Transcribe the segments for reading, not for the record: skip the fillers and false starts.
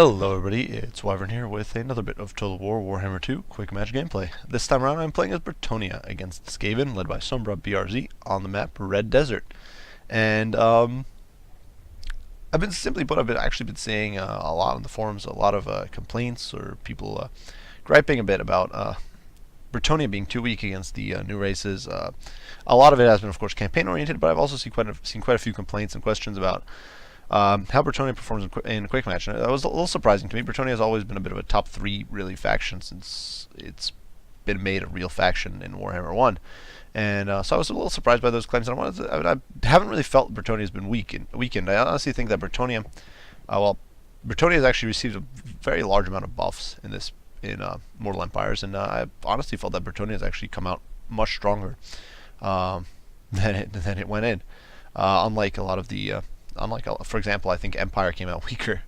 Hello everybody, it's Wyvern here with another bit of Total War Warhammer 2 quick match gameplay. This time around I'm playing as Brettonia against Skaven, led by Sombra BRZ, on the map Red Desert. And I've been actually been seeing a lot on the forums, a lot of complaints or people griping a bit about Brettonia being too weak against the new races. A lot of it has been, of course, campaign oriented, but I've also seen quite a few complaints and questions about how Brettonia performs in a quick match. And that was a little surprising to me. Brettonia has always been a bit of a top 3 really faction since it's been made a real faction in Warhammer 1. And so I was a little surprised by those claims. And I haven't really felt Brettonia has been weakened. I honestly think that Brettonia has actually received a very large amount of buffs in Mortal Empires, and I honestly felt that Brettonia has actually come out much stronger than it went in. Unlike a lot of the for example, I think Empire came out weaker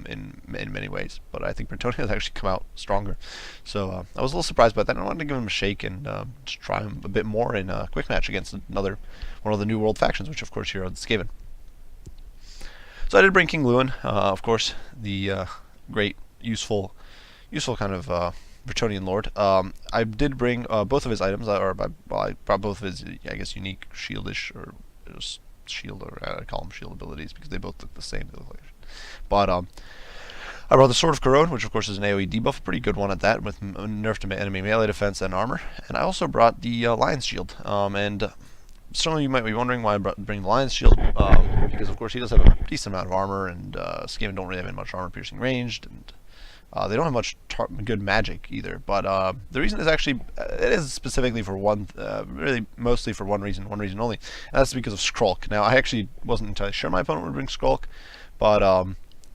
in many ways, but I think Brettonia has actually come out stronger. So I was a little surprised by that. I wanted to give him a shake and just try him a bit more in a quick match against one of the New World factions, which of course here are the Skaven. So I did bring King Louen, of course, the great, useful kind of Brettonian lord. I did bring both of his items, I brought both of his, I guess, unique shieldish or shield, or I call them shield abilities because they both look the same. But I brought the Sword of Corrode, which of course is an AoE debuff, a pretty good one at that, with nerf to enemy melee defense and armor. And I also brought the Lion's Shield. And some of you might be wondering why I bring the Lion's Shield, because of course he does have a decent amount of armor, and Skaven don't really have much armor piercing ranged, and they don't have much good magic either. But the reason is actually, it is specifically for really mostly for one reason only, and that's because of Skrulk. Now, I actually wasn't entirely sure my opponent would bring Skrulk, but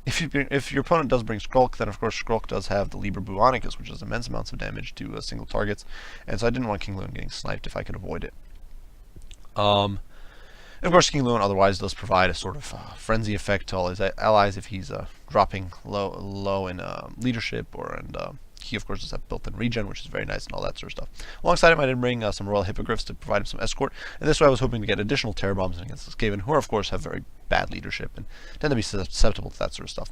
if your opponent does bring Skrulk, then of course Skrulk does have the Liber Buonicus, which does immense amounts of damage to single targets, and so I didn't want King Louen getting sniped if I could avoid it. And of course, King Louen otherwise does provide a sort of frenzy effect to all his allies if he's dropping low in leadership, and he of course does have built-in regen, which is very nice and all that sort of stuff. Alongside him, I did bring some Royal Hippogriffs to provide him some escort, and this way I was hoping to get additional terror bombs against the Skaven, who of course have very bad leadership and tend to be susceptible to that sort of stuff.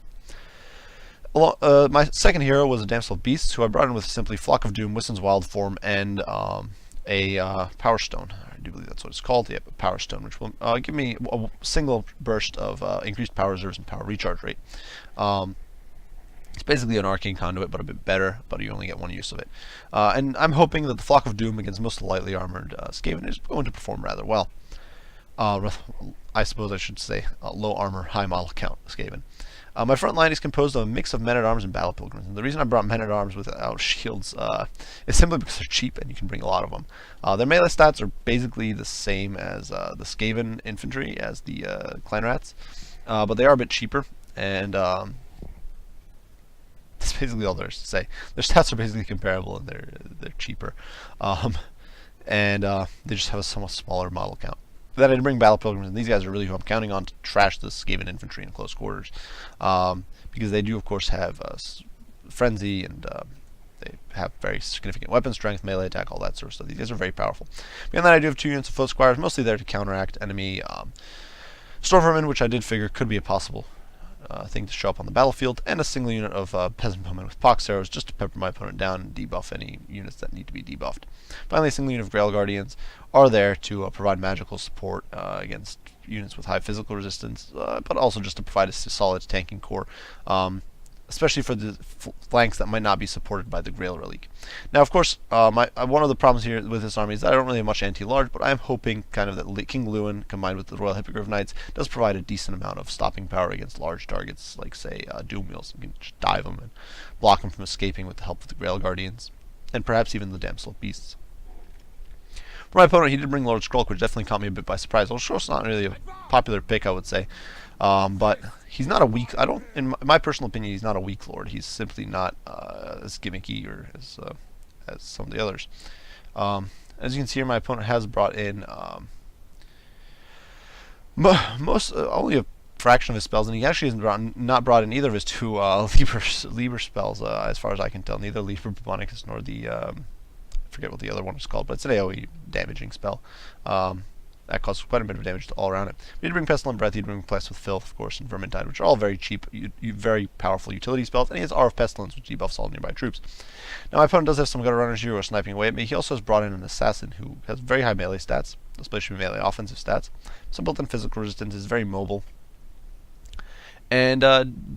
My second hero was a Damsel of Beasts, who I brought in with simply Flock of Doom, Wissen's Wild Form, and a Power Stone. I do believe that's what it's called. Yep, a Power Stone, which will give me a single burst of increased power reserves and power recharge rate. It's basically an arcane conduit, but a bit better, but you only get one use of it. And I'm hoping that the Flock of Doom against most of the lightly armored Skaven is going to perform rather well. I suppose I should say low armor, high model count Skaven. My front line is composed of a mix of men-at-arms and battle pilgrims. And the reason I brought men-at-arms without shields is simply because they're cheap and you can bring a lot of them. Their melee stats are basically the same as the Skaven infantry, as the clan rats, but they are a bit cheaper, and that's basically all there is to say. Their stats are basically comparable, and they're cheaper, and they just have a somewhat smaller model count. Then I did bring battle pilgrims, and these guys are really who I'm counting on to trash the Skaven infantry in close quarters, because they do of course have frenzy, and they have very significant weapon strength, melee attack, all that sort of stuff. These guys are very powerful. Beyond that, I do have 2 units of foot squires, mostly there to counteract enemy storm vermin, which I did figure could be a possible thing to show up on the battlefield, and a single unit of peasant bowmen with pox arrows, just to pepper my opponent down and debuff any units that need to be debuffed. Finally, a single unit of Grail Guardians are there to provide magical support against units with high physical resistance, but also just to provide a solid tanking core, especially for the flanks that might not be supported by the Grail Relic. Now, of course, one of the problems here with this army is that I don't really have much anti-large, but I am hoping kind of that King Louen, combined with the Royal Hippogriff Knights, does provide a decent amount of stopping power against large targets, like, say, Doom Wheels. You can just dive them and block them from escaping with the help of the Grail Guardians, and perhaps even the Damsel of Beasts. For my opponent, he did bring Lord Skrulk, which definitely caught me a bit by surprise. Well, Skrulk's not really a popular pick, I would say. But he's not a weak, in my personal opinion, he's not a weak lord. He's simply not as gimmicky or as some of the others. As you can see here, my opponent has brought in only a fraction of his spells, and he actually has not brought in either of his 2 Liber spells, as far as I can tell. Neither Liber Buonicus nor the I forget what the other one is called, but it's an AoE damaging spell. that causes quite a bit of damage to all around it. We did bring Pestilent Breath, he did bring Bless with Filth, of course, and Vermintide, which are all very cheap, very powerful utility spells, and he has Aura of Pestilence, which debuffs all nearby troops. Now my opponent does have some gutter runners here who are sniping away at me. He also has brought in an assassin who has very high melee stats, especially melee offensive stats. Some built-in physical resistance, is very mobile, and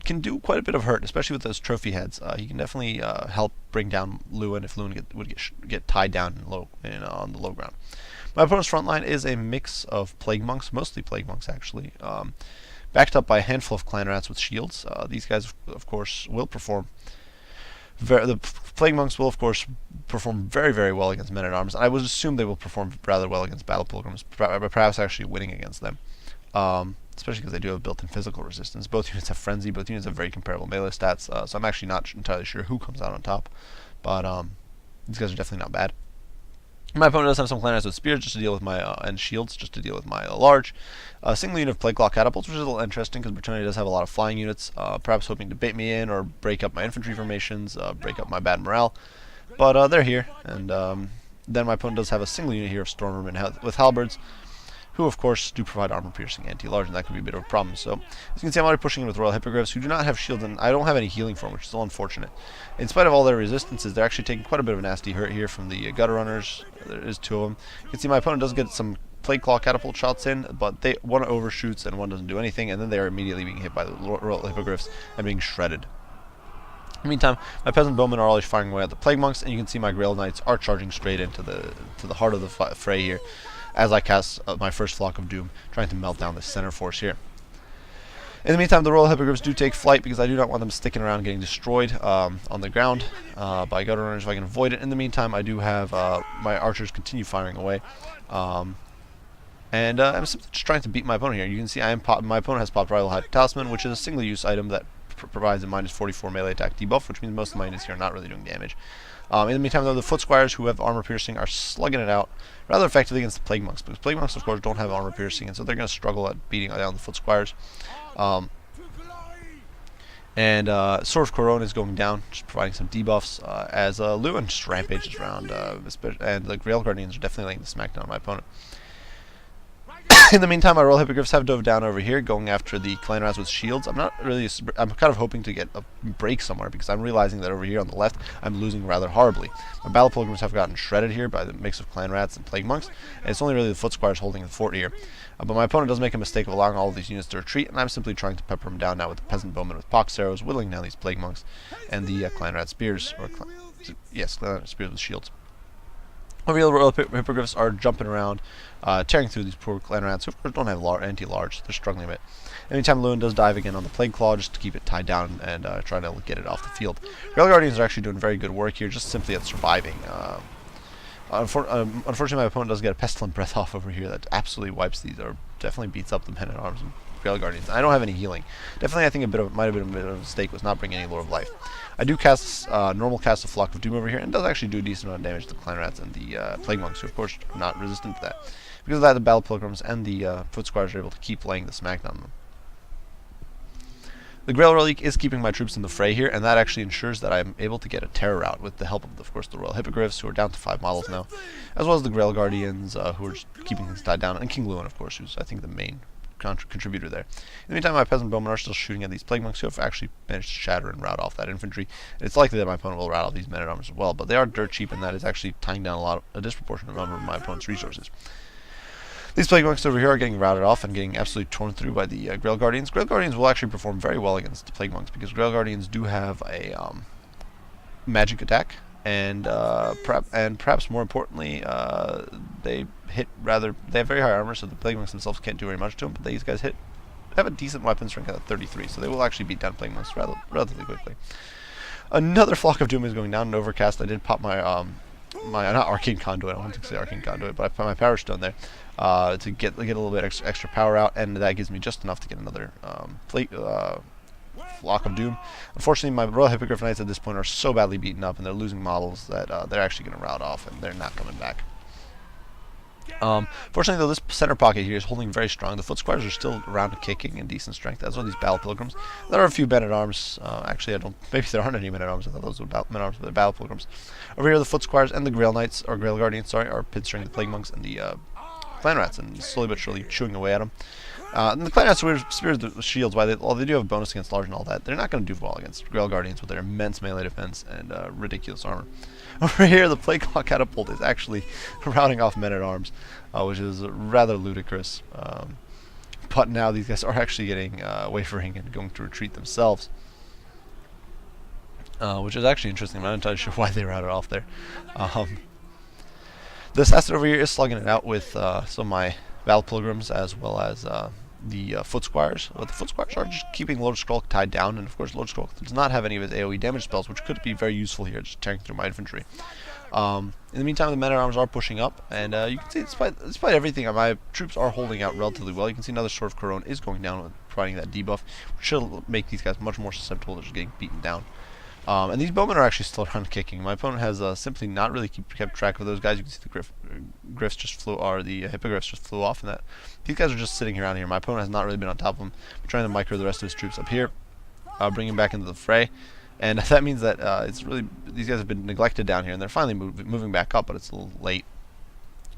can do quite a bit of hurt, especially with those trophy heads. He can definitely help bring down Louen if Louen would get tied down on the low ground. My opponent's front line is a mix of Plague Monks, mostly Plague Monks actually, backed up by a handful of Clan Rats with shields. These guys, of course, will perform. The Plague Monks will, of course, perform very, very well against Men-at-Arms. I would assume they will perform rather well against Battle Pilgrims, perhaps actually winning against them. Especially because they do have built-in physical resistance. Both units have Frenzy, both units have very comparable melee stats, so I'm actually not entirely sure who comes out on top. But these guys are definitely not bad. My opponent does have some Clan Rats with Spears just to deal with my, and Shields just to deal with my large. Single unit of Plague Claw Catapults, which is a little interesting because Brettonia does have a lot of flying units, perhaps hoping to bait me in or break up my infantry formations, break up my bad morale. But they're here, and then my opponent does have a single unit here of Stormvermin with Halberds, who of course do provide armor-piercing anti-large, and that can be a bit of a problem. So, as you can see, I'm already pushing in with Royal Hippogriffs, who do not have shields, and I don't have any healing for them, which is still unfortunate. In spite of all their resistances, they're actually taking quite a bit of nasty hurt here from the Gutter Runners. There is 2 of them. You can see my opponent does get some Plague Claw Catapult shots in, but one overshoots and one doesn't do anything, and then they are immediately being hit by the Royal Hippogriffs and being shredded. In the meantime, my Peasant Bowmen are always firing away at the Plague Monks, and you can see my Grail Knights are charging straight into the heart of the fray here, as I cast my first Flock of Doom, trying to melt down this center force here. In the meantime, the Royal Hippogriffs do take flight because I do not want them sticking around getting destroyed on the ground by Gutter Runners if I can avoid it. In the meantime, I do have my archers continue firing away. And I'm simply just trying to beat my opponent here. You can see my opponent has popped Rival Hide Talisman, which is a single-use item that provides a minus 44 melee attack debuff, which means most of my units here are not really doing damage. In the meantime, though, the Foot Squires, who have armor piercing, are slugging it out rather effectively against the Plague Monks, because Plague Monks, of course, don't have armor piercing, and so they're going to struggle at beating down the Foot Squires. Sword of Corona is going down, just providing some debuffs, as Louen just rampages around, and the Grail Guardians are definitely laying the smackdown on my opponent. In the meantime, my Royal Hippogriffs have dove down over here, going after the Clan Rats with shields. I'm kind of hoping to get a break somewhere, because I'm realizing that over here on the left, I'm losing rather horribly. My Battle Pilgrims have gotten shredded here by the mix of Clan Rats and Plague Monks, and it's only really the Foot Squires holding the fort here. But my opponent does make a mistake of allowing all of these units to retreat, and I'm simply trying to pepper them down now with the Peasant Bowmen with Pox Arrows, whittling down these Plague Monks, and the Clan Rat Spears, Clan Rat Spears with shields. Over here, the Royal Hippogriffs are jumping around, tearing through these poor Clan Rats, who of course don't have anti-large, so they're struggling a bit. Anytime Louen does dive again on the Plague Claw, just to keep it tied down and try to get it off the field. Grail Guardians are actually doing very good work here, just simply at surviving. Unfortunately, my opponent does get a Pestilent Breath off over here that absolutely wipes these, or definitely beats up the Men-at-Arms and Grail Guardians. I don't have any healing. Definitely, I think might have been a bit of a mistake was not bringing any Lore of Life. I do cast normal cast a Flock of Doom over here, and it does actually do a decent amount of damage to the Clan Rats and the Plague Monks, who of course are not resistant to that. Because of that, the Battle Pilgrims and the Foot Squires are able to keep laying the smack on them. The Grail Relic is keeping my troops in the fray here, and that actually ensures that I'm able to get a terror rout with the help of course, the Royal Hippogriffs, who are down to 5 models now, as well as the Grail Guardians, who are just keeping things tied down, and King Louen, of course, who's, I think, the main contributor there. In the meantime, my Peasant Bowmen are still shooting at these Plague Monks, who have actually managed to shatter and rout off that infantry. And it's likely that my opponent will rout off these Men-at-Arms as well, but they are dirt cheap, and that is actually tying down a disproportionate number of my opponent's resources. These Plague Monks over here are getting routed off and getting absolutely torn through by the Grail Guardians. Grail Guardians will actually perform very well against the Plague Monks, because Grail Guardians do have a magic attack, and perhaps more importantly, they have very high armor, so the Plague Monks themselves can't do very much to them, but these guys have a decent weapon strength at 33, so they will actually beat down Plague Monks relatively quickly. Another Flock of Doom is going down in Overcast. I did pop my not Arcane Conduit, I wanted to say Arcane Conduit, but I put my Power Stone there to get a little bit extra power out, and that gives me just enough to get another Flock of Doom. Unfortunately, my Royal Hippogriff Knights at this point are so badly beaten up, and they're losing models that they're actually going to rout off, and they're not coming back. Fortunately, though, this center pocket here is holding very strong. The Foot Squires are still around kicking in decent strength, as well as these Battle Pilgrims. There are a few Men-at-Arms. Actually, maybe there aren't any Men-at-Arms. I thought those were Men-at-Arms, but they're Battle Pilgrims. Over here, the Foot Squires and the Grail Knights, or Grail Guardians, sorry, are pinstring the Plague Monks and the clan rats and slowly but surely chewing away at them. And the clan rats are spears with shields. While they do have a bonus against large and all that, they're not going to do well against Grail Guardians with their immense melee defense and ridiculous armor. Over here, the Plague Claw Catapult is actually routing off men-at-arms, which is rather ludicrous. But now these guys are actually getting wavering and going to retreat themselves, which is actually interesting. I'm not entirely sure why they routed off there. The assassin over here is slugging it out with some of my Battle Pilgrims as well as the Foot Squires. But the Foot Squires are just keeping Lord Skrulk tied down, and of course Lord Skrulk does not have any of his AoE damage spells, which could be very useful here, just tearing through my infantry. In the meantime, the men-at-arms are pushing up, and you can see, despite everything, my troops are holding out relatively well. You can see another Sword of Corone is going down, providing that debuff, which should make these guys much more susceptible to just getting beaten down. And these bowmen are actually still around kicking. My opponent has simply not really kept track of those guys. You can see the Griffs just flew, or the Hippogriffs just flew off, and that these guys are just sitting around here. My opponent has not really been on top of them. I'm trying to micro the rest of his troops up here, bring him back into the fray, and that means that it's really these guys have been neglected down here, and they're finally moving back up, but it's a little late.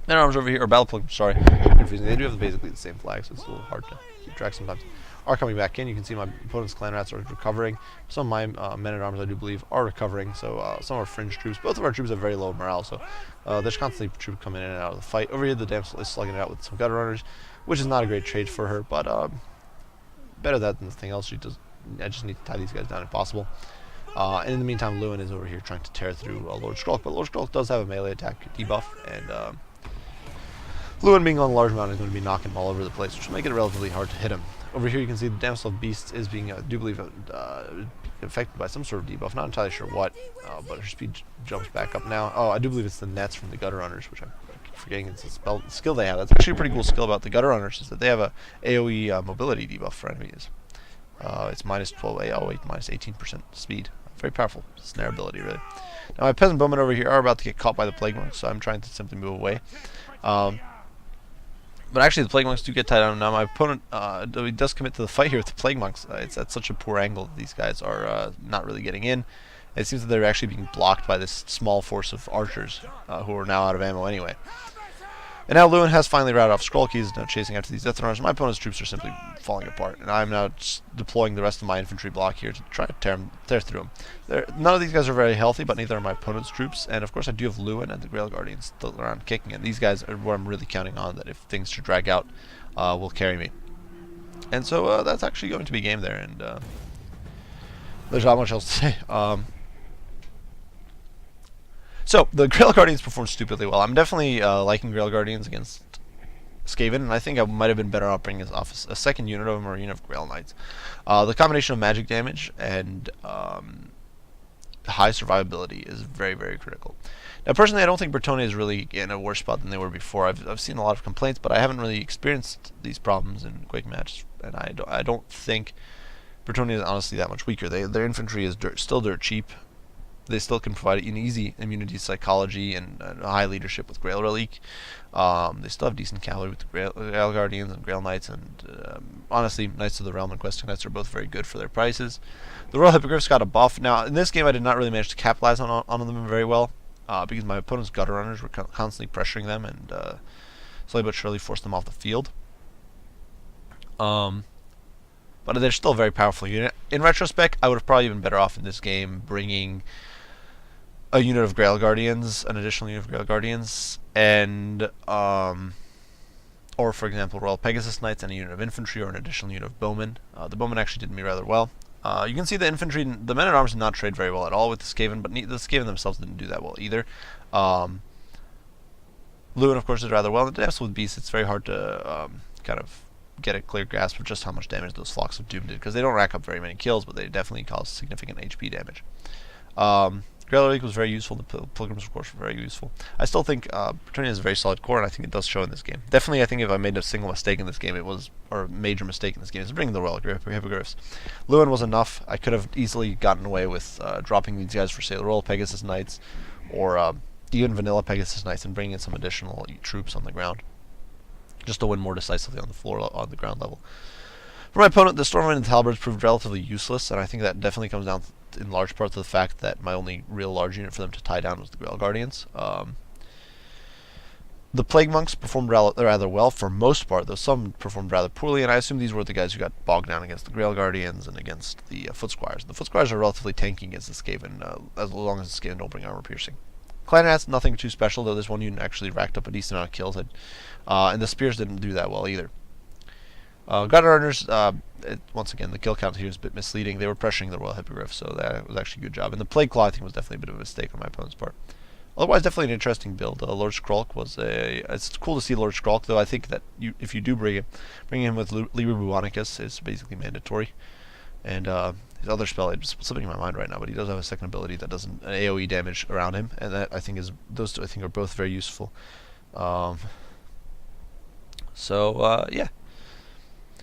Men-at-arms over here, or Battle Pilgrims, sorry, confusing. They do have basically the same flag, so it's a little hard to keep track sometimes. Are coming back in. You can see my opponent's clan rats are recovering. Some of my men-at-arms, I do believe, are recovering. So some of our fringe troops, both of our troops have very low morale, so there's constantly troops coming in and out of the fight. Over here, the damsel is slugging it out with some gutter runners, which is not a great trade for her, but better that than anything else. I just need to tie these guys down if possible. And in the meantime, Louen is over here trying to tear through Lord Skrulk, but Lord Skrulk does have a melee attack debuff, and Louen being on a large mountain is going to be knocking him all over the place, which will make it relatively hard to hit him. Over here you can see the Damsel of Beasts is being, I do believe, affected by some sort of debuff. Not entirely sure what, but her speed jumps back up now. Oh, I do believe it's the nets from the Gutter Runners, which I'm forgetting it's a skill they have. That's actually a pretty cool skill about the Gutter Runners, is that they have a AoE mobility debuff for enemies. It's minus 12 AoE, minus 18% speed. Very powerful snare ability, really. Now my Peasant Bowmen over here are about to get caught by the Plague Monks, so I'm trying to simply move away. But actually, the Plague Monks do get tied down. Now, my opponent he does commit to the fight here with the Plague Monks. It's at such a poor angle that these guys are not really getting in. It seems that they're actually being blocked by this small force of archers who are now out of ammo anyway. And now Louen has finally routed off Skrulk. He's now chasing after these Death Runners. My opponent's troops are simply falling apart, and I'm now just deploying the rest of my infantry block here to try to tear through them. None of these guys are very healthy, but neither are my opponent's troops. And of course, I do have Louen and the Grail Guardians still around kicking, and these guys are where I'm really counting on that if things should drag out, will carry me. And so that's actually going to be game there, and there's not much else to say. So, the Grail Guardians performed stupidly well. I'm definitely liking Grail Guardians against Skaven, and I think I might have been better off bringing off a second unit of them or a unit of Grail Knights. The combination of magic damage and high survivability is very, very critical. Now, personally, I don't think Brettonia is really in a worse spot than they were before. I've seen a lot of complaints, but I haven't really experienced these problems in Quake matches, and I don't think Brettonia is honestly that much weaker. Their infantry is still dirt cheap. They still can provide an easy immunity psychology and high leadership with Grail Relique. They still have decent cavalry with the Grail Guardians and Grail Knights, and honestly, Knights of the Realm and Questing Knights are both very good for their prices. The Royal Hippogriffs got a buff. Now, in this game, I did not really manage to capitalize on them very well, because my opponent's Gutter Runners were constantly pressuring them and slowly but surely forced them off the field. But they're still a very powerful unit. In retrospect, I would have probably been better off in this game bringing a unit of Grail Guardians, an additional unit of Grail Guardians, and or for example, Royal Pegasus Knights and a unit of infantry or an additional unit of bowmen. The bowmen actually did me rather well. You can see the infantry, the men-at-arms did not trade very well at all with the Skaven, but the Skaven themselves didn't do that well either. Louen, of course, did rather well. And the Damsel with Beasts, it's very hard to kind of get a clear grasp of just how much damage those Flocks of Doom did, because they don't rack up very many kills, but they definitely cause significant HP damage. Grail Relique was very useful. The Pilgrims, of course, were very useful. I still think Brettonia is a very solid core, and I think it does show in this game. Definitely, I think if I made a single mistake in this game, or a major mistake in this game, is bringing the Royal Hippogriffs. Louen was enough. I could have easily gotten away with dropping these guys for, say, the Royal Pegasus Knights, or even vanilla Pegasus Knights, and bringing in some additional troops on the ground, just to win more decisively on the floor, on the ground level. For my opponent, the Stormwind and Halberds proved relatively useless, and I think that definitely comes down in large part to the fact that my only real large unit for them to tie down was the Grail Guardians. The Plague Monks performed rather well for most part, though some performed rather poorly, and I assume these were the guys who got bogged down against the Grail Guardians and against the Foot Squires. The Foot Squires are relatively tanky against the Skaven, as long as the Skaven don't bring armor piercing. Clan Rats, nothing too special, though this one unit actually racked up a decent amount of kills, and the Spears didn't do that well either. Gunner Runners, once again, the kill count here is a bit misleading. They were pressuring the Royal Hippogriff, so that was actually a good job. And the Plague Claw, I think, was definitely a bit of a mistake on my opponent's part. Otherwise, definitely an interesting build. Lord Skrulk was it's cool to see Lord Skrulk, though I think that if you do bring him with Liber Buonicus is basically mandatory. And his other spell, it's slipping in my mind right now, but he does have a second ability that does an AoE damage around him, and that I think those two I think are both very useful. Yeah.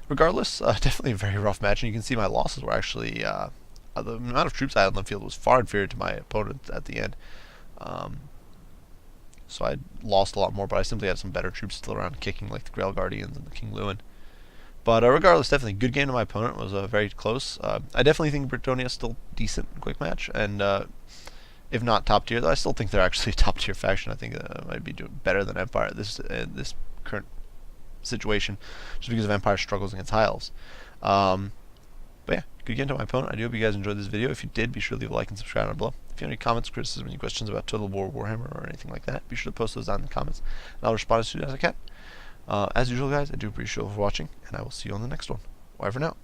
Regardless, definitely a very rough match, and you can see my losses were actually the amount of troops I had on the field was far inferior to my opponent at the end. So I lost a lot more, but I simply had some better troops still around kicking, like the Grail Guardians and the King Louen. But regardless, definitely good game to my opponent. Was very close. I definitely think Brettonia is still decent quick match, and if not top tier, though I still think they're actually a top tier faction. I think might be doing better than Empire at this current situation, just because of Empire's struggles against High Elves. But yeah, good game to my opponent. I do hope you guys enjoyed this video. If you did, be sure to leave a like and subscribe down below. If you have any comments, criticism, any questions about Total War, Warhammer, or anything like that, be sure to post those down in the comments, and I'll respond as soon as I can. As usual, guys, I do appreciate you all for watching, and I will see you on the next one. Bye for now.